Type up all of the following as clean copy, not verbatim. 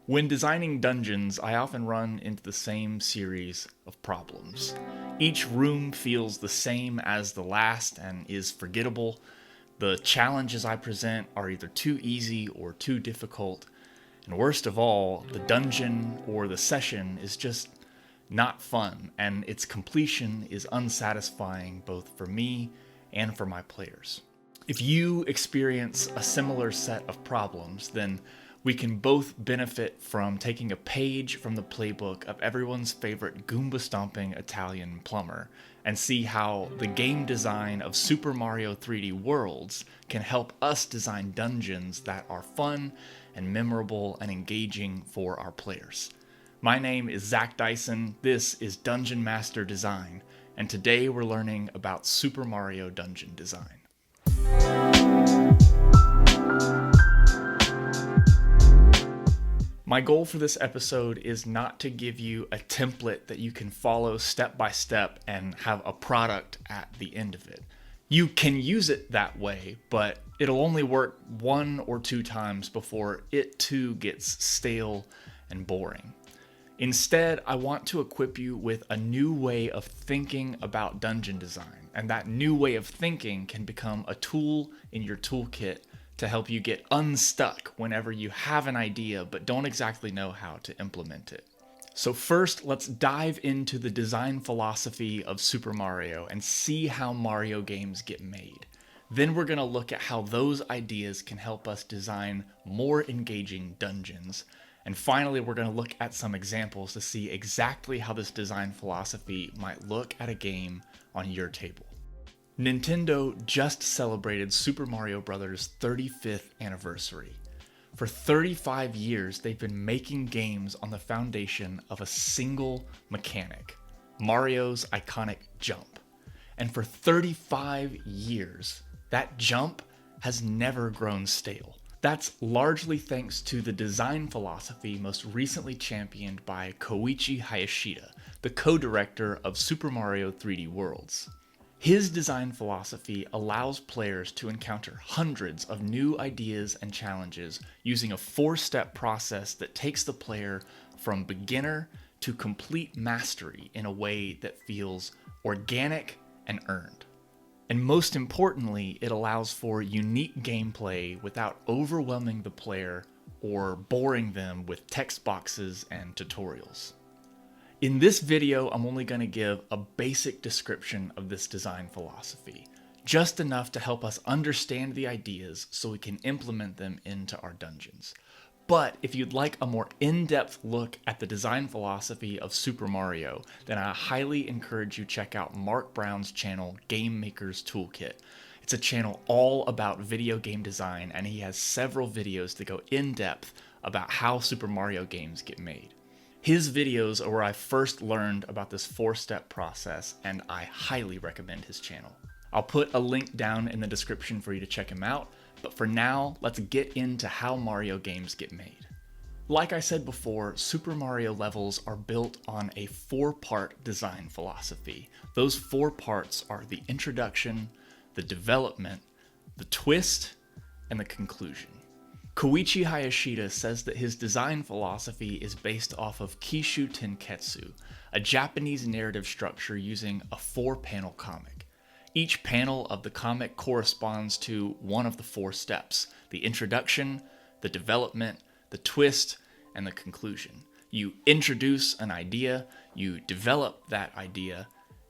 When designing dungeons, I often run into the same series of problems. Each room feels the same as the last and is forgettable. The challenges I present are either too easy or too difficult. And worst of all, the dungeon or the session is just not fun, and its completion is unsatisfying both for me and for my players. If you experience a similar set of problems, then we can both benefit from taking a page from the playbook of everyone's favorite Goomba-stomping Italian plumber and see how the game design of Super Mario 3D Worlds can help us design dungeons that are fun and memorable and engaging for our players. My name is Zach Dyson, this is Dungeon Master Design, and today we're learning about Super Mario Dungeon design. My goal for this episode is not to give you a template that you can follow step by step and have a product at the end of it. You can use it that way, but it'll only work 1 or 2 times before it too gets stale and boring. Instead, I want to equip you with a new way of thinking about dungeon design, and that new way of thinking can become a tool in your toolkit to help you get unstuck whenever you have an idea but don't exactly know how to implement it. So first, let's dive into the design philosophy of Super Mario and see how Mario games get made. Then we're going to look at how those ideas can help us design more engaging dungeons. And finally, we're going to look at some examples to see exactly how this design philosophy might look at a game on your table. Nintendo just celebrated Super Mario Bros.' 35th anniversary. For 35 years, they've been making games on the foundation of a single mechanic, Mario's iconic jump. And for 35 years, that jump has never grown stale. That's largely thanks to the design philosophy most recently championed by Koichi Hayashida, the co-director of Super Mario 3D Worlds. His design philosophy allows players to encounter hundreds of new ideas and challenges using a 4-step process that takes the player from beginner to complete mastery in a way that feels organic and earned. And most importantly, it allows for unique gameplay without overwhelming the player or boring them with text boxes and tutorials. In this video, I'm only going to give a basic description of this design philosophy, just enough to help us understand the ideas so we can implement them into our dungeons. But if you'd like a more in-depth look at the design philosophy of Super Mario, then I highly encourage you check out Mark Brown's channel, Game Maker's Toolkit. It's a channel all about video game design, and he has several videos that go in-depth about how Super Mario games get made. His videos are where I first learned about this 4-step process, and I highly recommend his channel. I'll put a link down in the description for you to check him out, but for now, let's get into how Mario games get made. Like I said before, Super Mario levels are built on a 4-part design philosophy. Those 4 parts are the introduction, the development, the twist, and the conclusion. Koichi Hayashida says that his design philosophy is based off of kishōtenketsu, a Japanese narrative structure using a 4-panel comic. Each panel of the comic corresponds to one of the 4 steps: the introduction, the development, the twist, and the conclusion. You introduce an idea, you develop that idea,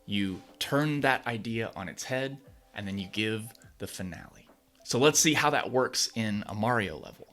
you turn that idea on its head, and then you give the finale. So let's see how that works in a Mario level.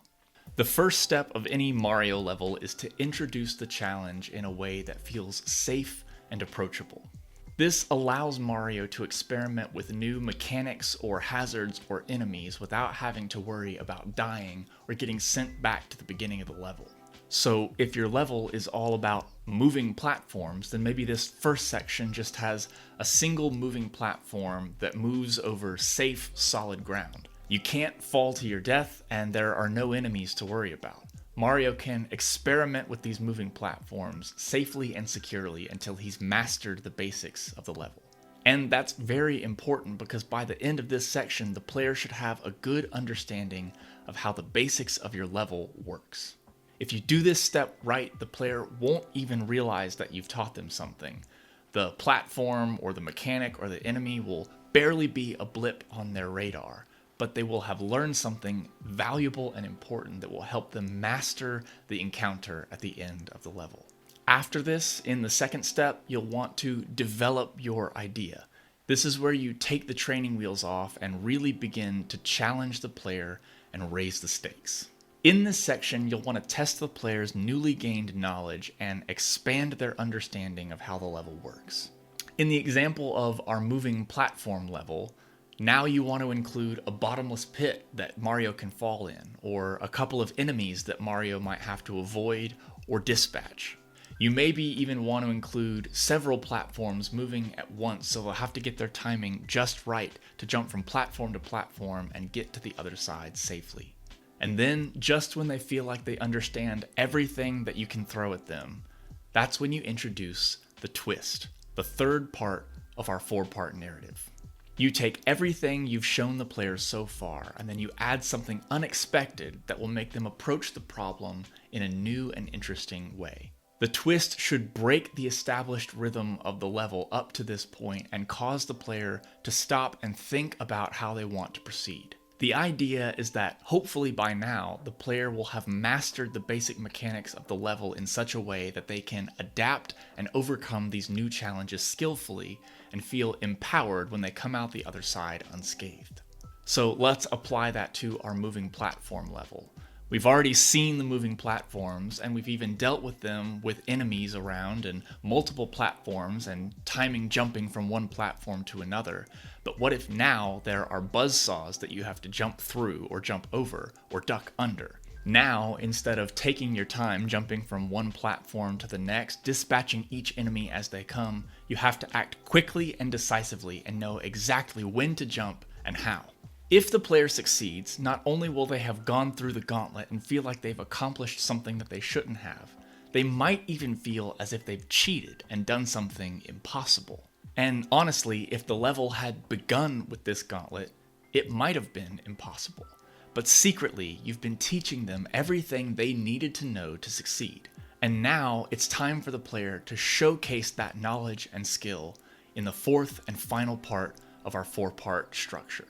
The first step of any Mario level is to introduce the challenge in a way that feels safe and approachable. This allows Mario to experiment with new mechanics or hazards or enemies without having to worry about dying or getting sent back to the beginning of the level. So if your level is all about moving platforms, then maybe this first section just has a single moving platform that moves over safe, solid ground. You can't fall to your death, and there are no enemies to worry about. Mario can experiment with these moving platforms safely and securely until he's mastered the basics of the level. And that's very important because by the end of this section, the player should have a good understanding of how the basics of your level works. If you do this step right, the player won't even realize that you've taught them something. The platform or the mechanic or the enemy will barely be a blip on their radar, but they will have learned something valuable and important that will help them master the encounter at the end of the level. After this, in the second step, you'll want to develop your idea. This is where you take the training wheels off and really begin to challenge the player and raise the stakes. In this section, you'll want to test the player's newly gained knowledge and expand their understanding of how the level works. In the example of our moving platform level, now you want to include a bottomless pit that Mario can fall in, or a couple of enemies that Mario might have to avoid or dispatch. You maybe even want to include several platforms moving at once, so they'll have to get their timing just right to jump from platform to platform and get to the other side safely. And then, just when they feel like they understand everything that you can throw at them, that's when you introduce the twist, the third part of our 4-part narrative. You take everything you've shown the players so far, and then you add something unexpected that will make them approach the problem in a new and interesting way. The twist should break the established rhythm of the level up to this point and cause the player to stop and think about how they want to proceed. The idea is that hopefully by now, the player will have mastered the basic mechanics of the level in such a way that they can adapt and overcome these new challenges skillfully and feel empowered when they come out the other side unscathed. So let's apply that to our moving platform level. We've already seen the moving platforms, and we've even dealt with them with enemies around and multiple platforms and timing jumping from one platform to another. But what if now there are buzzsaws that you have to jump through or jump over or duck under? Now, instead of taking your time jumping from one platform to the next, dispatching each enemy as they come, you have to act quickly and decisively and know exactly when to jump and how. If the player succeeds, not only will they have gone through the gauntlet and feel like they've accomplished something that they shouldn't have, they might even feel as if they've cheated and done something impossible. And honestly, if the level had begun with this gauntlet, it might have been impossible. But secretly, you've been teaching them everything they needed to know to succeed. And now it's time for the player to showcase that knowledge and skill in the fourth and final part of our 4-part structure.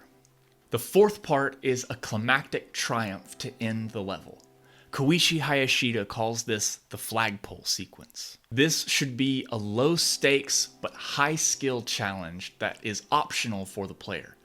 The fourth part is a climactic triumph to end the level. Koichi Hayashida calls this the flagpole sequence. This should be a low-stakes but high-skill challenge that is optional for the player.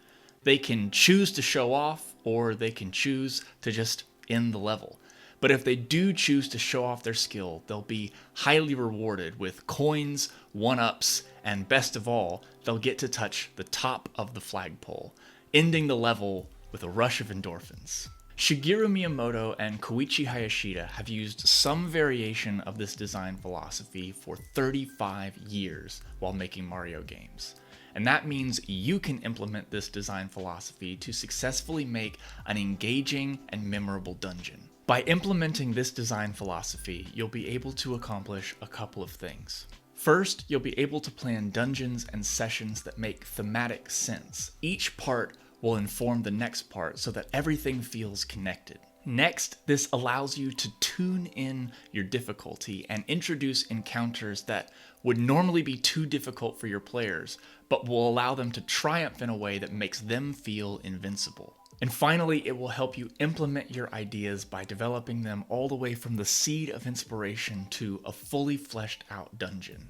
They can choose to show off, or they can choose to just end the level. But if they do choose to show off their skill, they'll be highly rewarded with coins, 1-ups, and best of all, they'll get to touch the top of the flagpole, ending the level with a rush of endorphins. Shigeru Miyamoto and Koichi Hayashida have used some variation of this design philosophy for 35 years while making Mario games. And that means you can implement this design philosophy to successfully make an engaging and memorable dungeon. By implementing this design philosophy, you'll be able to accomplish a couple of things. First, you'll be able to plan dungeons and sessions that make thematic sense. Each part will inform the next part so that everything feels connected. Next, this allows you to tune in your difficulty and introduce encounters that would normally be too difficult for your players, but will allow them to triumph in a way that makes them feel invincible. And finally, it will help you implement your ideas by developing them all the way from the seed of inspiration to a fully fleshed out dungeon.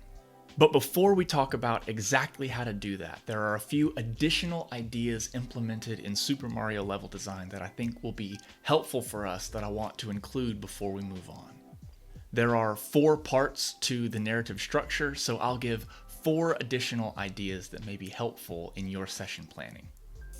But before we talk about exactly how to do that, there are a few additional ideas implemented in Super Mario level design that I think will be helpful for us that I want to include before we move on. There are 4 parts to the narrative structure, so I'll give 4 additional ideas that may be helpful in your session planning.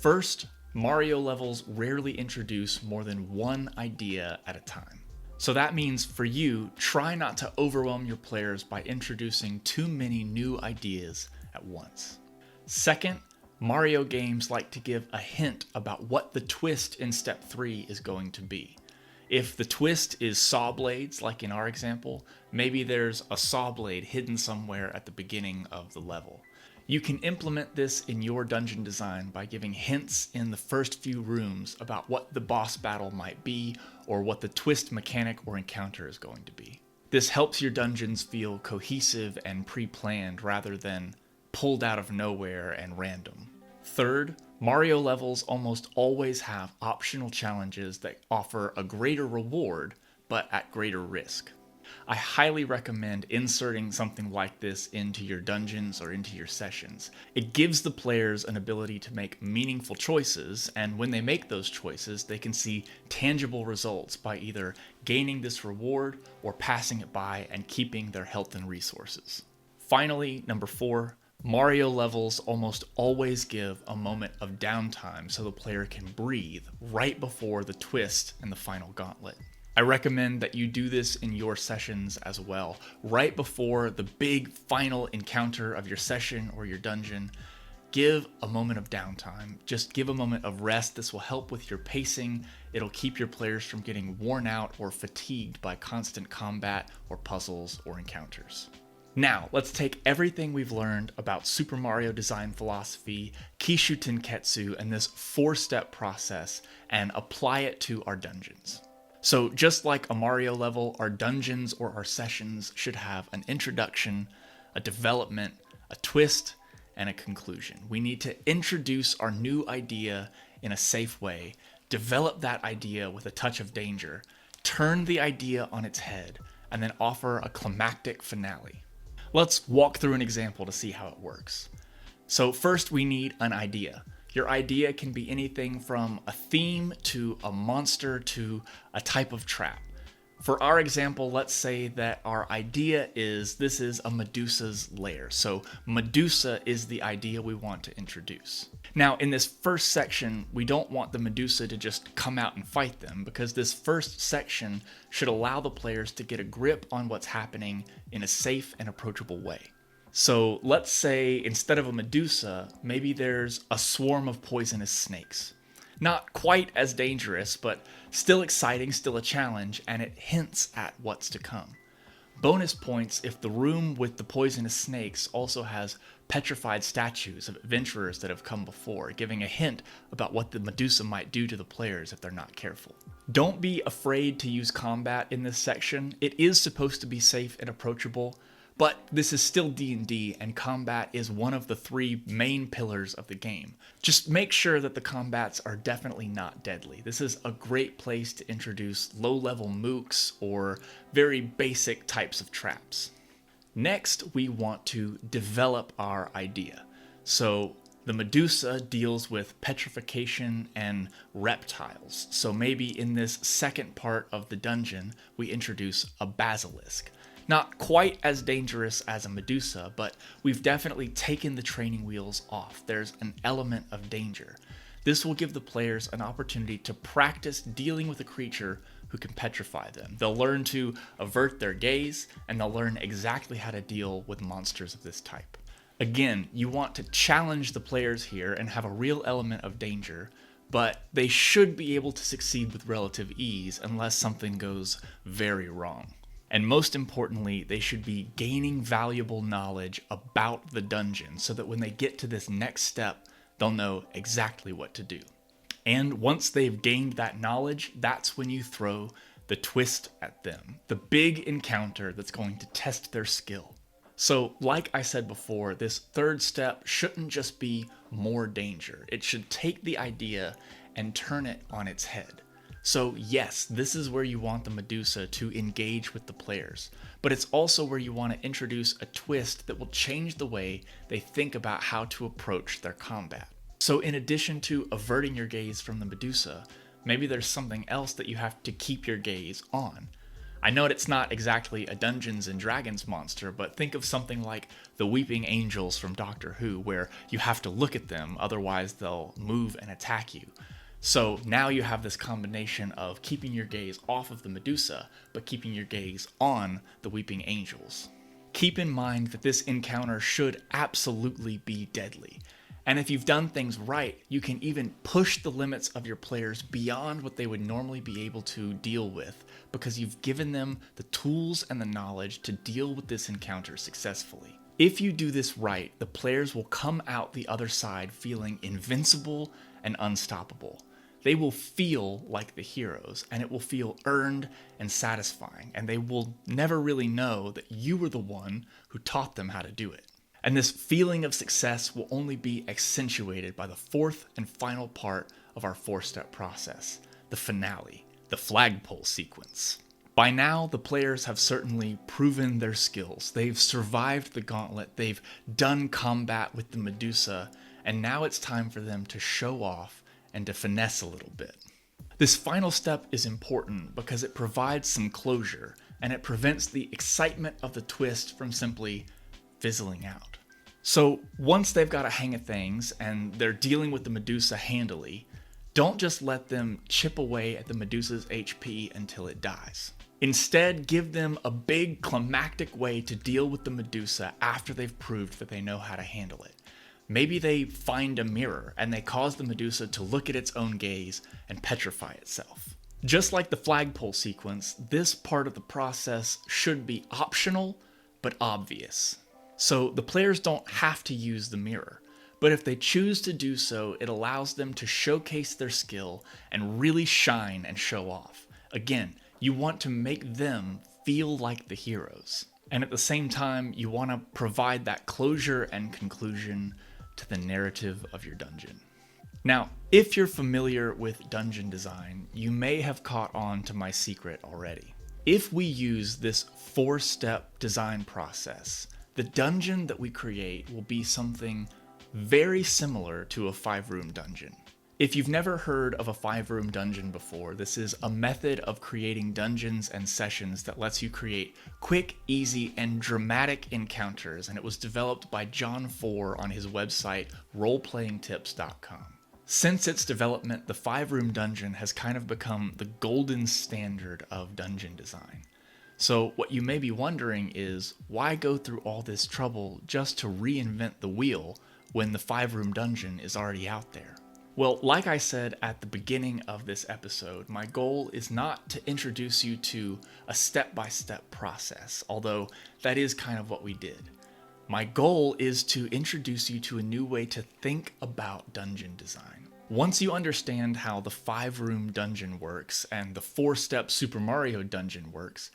First, Mario levels rarely introduce more than one idea at a time. So that means for you, try not to overwhelm your players by introducing too many new ideas at once. Second, Mario games like to give a hint about what the twist in step 3 is going to be. If the twist is saw blades, like in our example, maybe there's a saw blade hidden somewhere at the beginning of the level. You can implement this in your dungeon design by giving hints in the first few rooms about what the boss battle might be, or what the twist mechanic or encounter is going to be. This helps your dungeons feel cohesive and pre-planned rather than pulled out of nowhere and random. Third, Mario levels almost always have optional challenges that offer a greater reward, but at greater risk. I highly recommend inserting something like this into your dungeons or into your sessions. It gives the players an ability to make meaningful choices, and when they make those choices, they can see tangible results by either gaining this reward or passing it by and keeping their health and resources. Finally, number 4, Mario levels almost always give a moment of downtime so the player can breathe right before the twist and the final gauntlet. I recommend that you do this in your sessions as well. Right before the big final encounter of your session or your dungeon, give a moment of downtime. Just give a moment of rest. This will help with your pacing. It'll keep your players from getting worn out or fatigued by constant combat or puzzles or encounters. Now, let's take everything we've learned about Super Mario design philosophy, kishōtenketsu, and this 4-step process and apply it to our dungeons. So just like a Mario level, our dungeons or our sessions should have an introduction, a development, a twist, and a conclusion. We need to introduce our new idea in a safe way, develop that idea with a touch of danger, turn the idea on its head, and then offer a climactic finale. Let's walk through an example to see how it works. So first we need an idea. Your idea can be anything from a theme to a monster to a type of trap. For our example, let's say that our idea is this is a Medusa's lair. So Medusa is the idea we want to introduce. Now, in this first section, we don't want the Medusa to just come out and fight them because this first section should allow the players to get a grip on what's happening in a safe and approachable way. So let's say instead of a Medusa, maybe there's a swarm of poisonous snakes. Not quite as dangerous, but still exciting, still a challenge, and it hints at what's to come. Bonus points if the room with the poisonous snakes also has petrified statues of adventurers that have come before, giving a hint about what the Medusa might do to the players if they're not careful. Don't be afraid to use combat in this section. It is supposed to be safe and approachable, but this is still D&D, and combat is one of the 3 main pillars of the game. Just make sure that the combats are definitely not deadly. This is a great place to introduce low-level mooks or very basic types of traps. Next, we want to develop our idea. So the Medusa deals with petrification and reptiles. So maybe in this second part of the dungeon, we introduce a basilisk. Not quite as dangerous as a Medusa, but we've definitely taken the training wheels off. There's an element of danger. This will give the players an opportunity to practice dealing with a creature who can petrify them. They'll learn to avert their gaze, and they'll learn exactly how to deal with monsters of this type. Again, you want to challenge the players here and have a real element of danger, but they should be able to succeed with relative ease unless something goes very wrong. And most importantly, they should be gaining valuable knowledge about the dungeon so that when they get to this next step, they'll know exactly what to do. And once they've gained that knowledge, that's when you throw the twist at them, the big encounter that's going to test their skill. So, like I said before, this third step shouldn't just be more danger. It should take the idea and turn it on its head. So yes, this is where you want the Medusa to engage with the players, but it's also where you want to introduce a twist that will change the way they think about how to approach their combat. So in addition to averting your gaze from the Medusa, maybe there's something else that you have to keep your gaze on. I know it's not exactly a Dungeons and Dragons monster, but think of something like the Weeping Angels from Doctor Who, where you have to look at them, otherwise they'll move and attack you. So now you have this combination of keeping your gaze off of the Medusa, but keeping your gaze on the Weeping Angels. Keep in mind that this encounter should absolutely be deadly. And if you've done things right, you can even push the limits of your players beyond what they would normally be able to deal with, because you've given them the tools and the knowledge to deal with this encounter successfully. If you do this right, the players will come out the other side feeling invincible and unstoppable. they will feel like the heroes, and it will feel earned and satisfying, and they will never really know that you were the one who taught them how to do it. And this feeling of success will only be accentuated by the fourth and final part of our 4-step process, the finale, the flagpole sequence. By now, the players have certainly proven their skills. They've survived the gauntlet, they've done combat with the Medusa, and now it's time for them to show off and to finesse a little bit. This final step is important because it provides some closure, and it prevents the excitement of the twist from simply fizzling out. So once they've got a hang of things and they're dealing with the Medusa handily, don't just let them chip away at the Medusa's HP until it dies. Instead, give them a big climactic way to deal with the Medusa after they've proved that they know how to handle it. Maybe they find a mirror and they cause the Medusa to look at its own gaze and petrify itself. Just like the flagpole sequence, this part of the process should be optional but obvious. So the players don't have to use the mirror, but if they choose to do so, it allows them to showcase their skill and really shine and show off. Again, you want to make them feel like the heroes. And at the same time, you want to provide that closure and conclusion to the narrative of your dungeon. Now, if you're familiar with dungeon design, you may have caught on to my secret already. If we use this 4-step design process, the dungeon that we create will be something very similar to a 5-room dungeon. If you've never heard of a 5-room dungeon before, this is a method of creating dungeons and sessions that lets you create quick, easy, and dramatic encounters, and it was developed by Johnn Four on his website, roleplayingtips.com. Since its development, the 5-room dungeon has kind of become the golden standard of dungeon design. So what you may be wondering is, why go through all this trouble just to reinvent the wheel when the 5-room dungeon is already out there? Well, like I said at the beginning of this episode, my goal is not to introduce you to a step-by-step process, although that is kind of what we did. My goal is to introduce you to a new way to think about dungeon design. Once you understand how the 5-room dungeon works and the 4-step Super Mario dungeon works,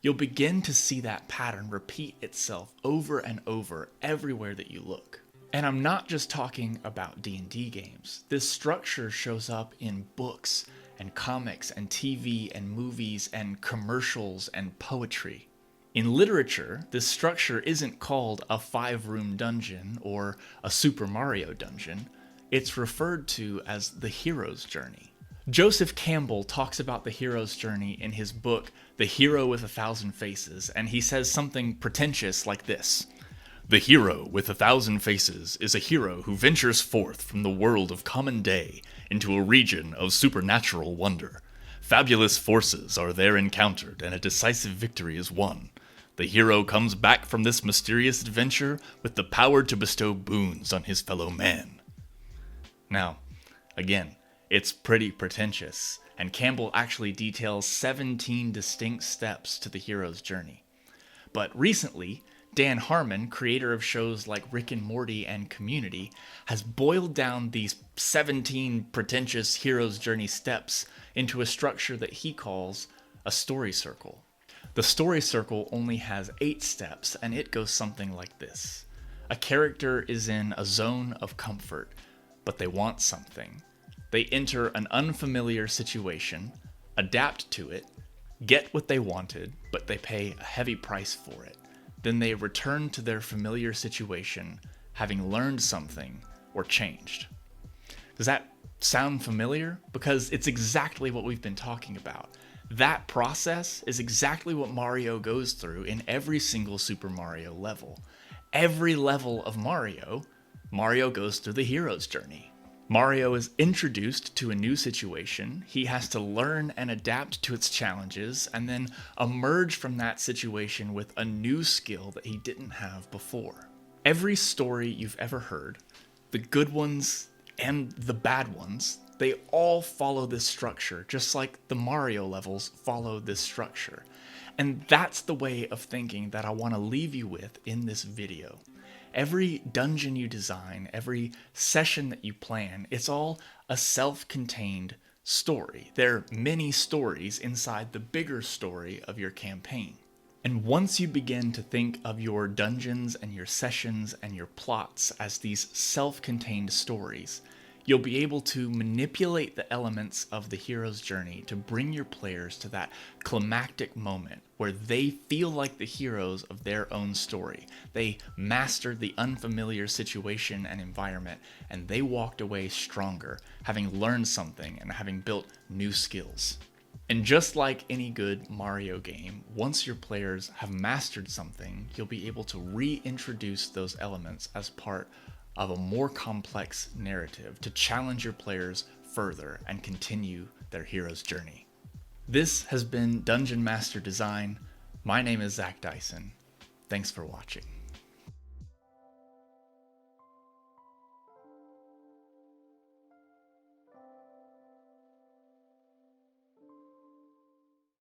you'll begin to see that pattern repeat itself over and over everywhere that you look. And I'm not just talking about D&D games. This structure shows up in books and comics and TV and movies and commercials and poetry. In literature, this structure isn't called a 5-room dungeon or a Super Mario dungeon. It's referred to as the hero's journey. Joseph Cambell talks about the hero's journey in his book, The Hero with 1,000 Faces, and he says something pretentious like this. The hero with 1,000 faces is a hero who ventures forth from the world of common day into a region of supernatural wonder. Fabulous forces are there encountered, and a decisive victory is won. The hero comes back from this mysterious adventure with the power to bestow boons on his fellow man. Now, again, it's pretty pretentious, and Cambell actually details 17 distinct steps to the hero's journey. But recently, Dan Harmon, creator of shows like Rick and Morty and Community, has boiled down these 17 pretentious hero's journey steps into a structure that he calls a story circle. The story circle only has 8 steps, and it goes something like this. A character is in a zone of comfort, but they want something. They enter an unfamiliar situation, adapt to it, get what they wanted, but they pay a heavy price for it. Then they return to their familiar situation, having learned something or changed. Does that sound familiar? Because it's exactly what we've been talking about. That process is exactly what Mario goes through in every single Super Mario level. Every level of Mario goes through the hero's journey. Mario is introduced to a new situation, he has to learn and adapt to its challenges, and then emerge from that situation with a new skill that he didn't have before. Every story you've ever heard, the good ones and the bad ones, they all follow this structure, just like the Mario levels follow this structure. And that's the way of thinking that I want to leave you with in this video. Every dungeon you design, every session that you plan, it's all a self-contained story. There are many stories inside the bigger story of your campaign. And once you begin to think of your dungeons and your sessions and your plots as these self-contained stories, you'll be able to manipulate the elements of the hero's journey to bring your players to that climactic moment where they feel like the heroes of their own story. They mastered the unfamiliar situation and environment, and they walked away stronger, having learned something and having built new skills. And just like any good Mario game, once your players have mastered something, you'll be able to reintroduce those elements as part of a more complex narrative to challenge your players further and continue their hero's journey. This has been Dungeon Master Design. My name is Zach Dyson. Thanks for watching.